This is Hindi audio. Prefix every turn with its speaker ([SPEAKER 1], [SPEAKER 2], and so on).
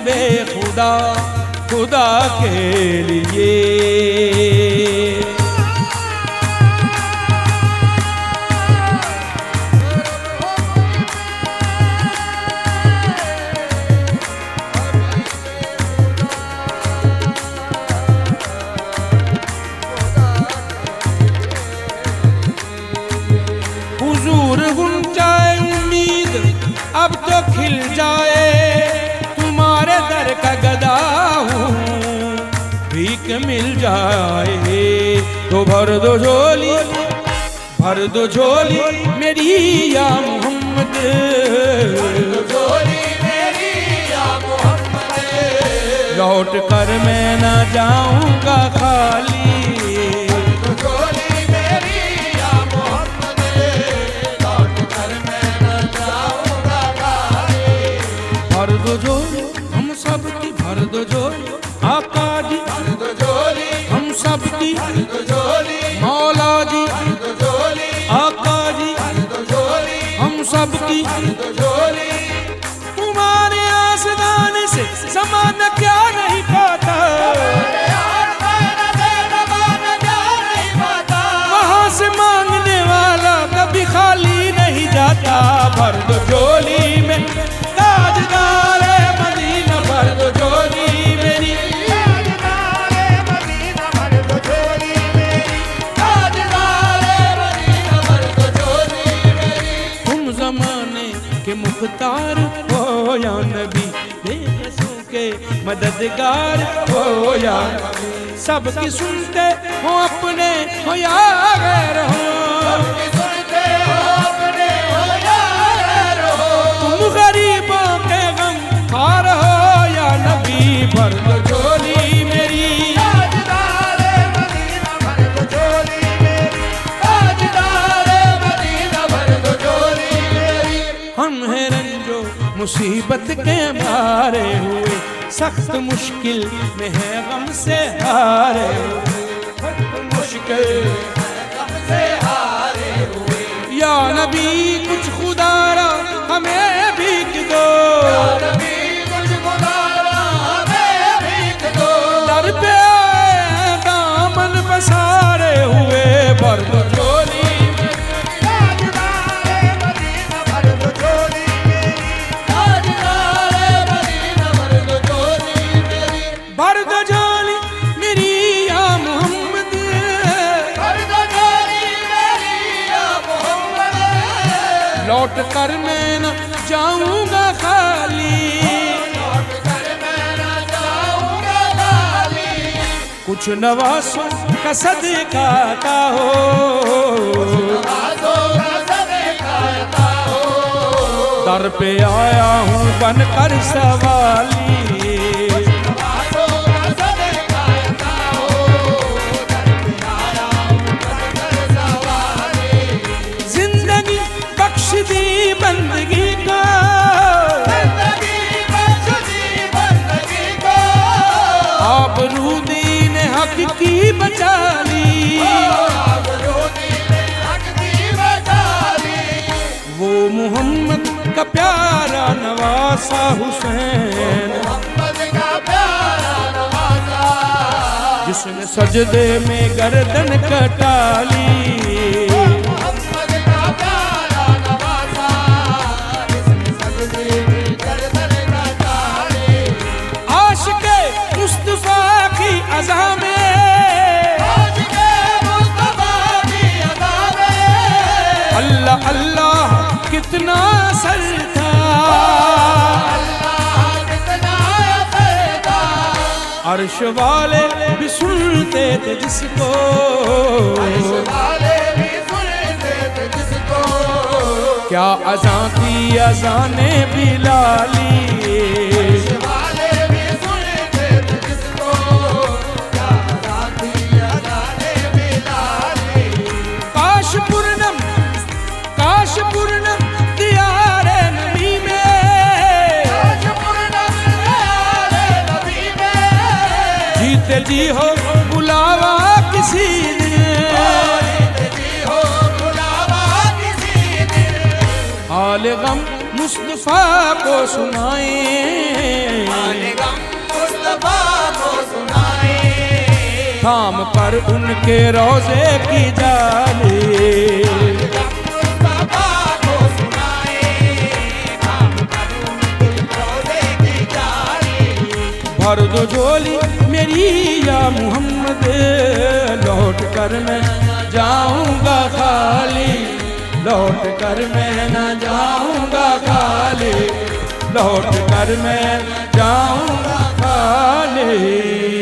[SPEAKER 1] बेखुदा खुदा के लिए। हुजूर गुंजाए उम्मीद अब तो खिल जाए, तुम्हारे दर का गदा हूँ भीख मिल जाए। तो भर दो झोली मेरी या मोहम्मद, लौट कर मैं ना जाऊंगा खाली। भर दो झोली हम सबकी, भर दो झोली आका जी, भर दो झोली हम सबकी, भर दो झोली मौला जी, भर दो झोली आका जी, भर दो झोली हम सबकी, भर दो झोली। तुम्हारे आसमाने से ज़माना क्या नहीं पाता, वहाँ से मांगने वाला कभी खाली नहीं जाता। भर दो झोली में ताजदार मदीना, भर दो झोली मेरी, ताजदार मदीना, भर दो झोली मेरी, ताजदार मदीना, भर दो झोली मेरी। तुम ज़माने के मुख्तार हो या नबी, बेकसों के मददगार हो या नबी, सबकी सुनते हो अपने हो या गैर हो, तुम गरीबों के गम हार हो या नबी। भर दो झोली मेरी, ताजदार मदीना, भर दो झोली मेरी, ताजदार मदीना, भर दो झोली मेरी। हम हैं रंजो मुसीबत के मारे हुए, सख्त मुश्किल में है गम से हारे हुए, मुश्किल गम से हारे हुए। या नबी कुछ खुदारा हमें भीख दो, या नबी कुछ खुदारा हमें भीख दो, दर पे आए दामन पसारे हुए। भर दो झोली ताजदार मदीना, भर दो झोली मेरी, ताजदार मदीना, भर दो झोली मेरी, भर दो झोली मेरी या मोहम्मद, भर दो झोली मेरी या मोहम्मद, लौट कर मैं न जाऊंगा खाली, लौट कर मैं न जाऊंगा खाली। कुछ नवासों का सदका का हो, दर पे आया हूँ बनकर सवाली। जिंदगी बख्श दी बंदगी को, आबरू दीन हक की बचा ली, वो मोहम्मद का प्यारा नवासा हुसैन, जिसने सजदे में गर्दन कटा ली। आशिक़े मुस्तफ़ा की अज़ा में, अल्लाह अल्लाह कितना असर था, अर्श वाले भी सुनते थे जिसको, क्या अज़ा थी अज़ाने बिलाली, काश पूर्णम दियारे नबी में, जीते जी हो बुलावा किसी दिन, हाल गम मुस्तफा को सुनाए,
[SPEAKER 2] हाले गम मुस्तफा को सुनाए।
[SPEAKER 1] थाम कर उनके रोजे की जाली,
[SPEAKER 2] मुस्तफा को सुनाए, थाम कर उनके रोजे की जाली।
[SPEAKER 1] भर दो झोली मेरी या मोहम्मद, लौट कर मैं जाऊंगा खाली, लौट कर मैं न जाऊंगा खाली, लौट कर मैं जाऊंगा खाली।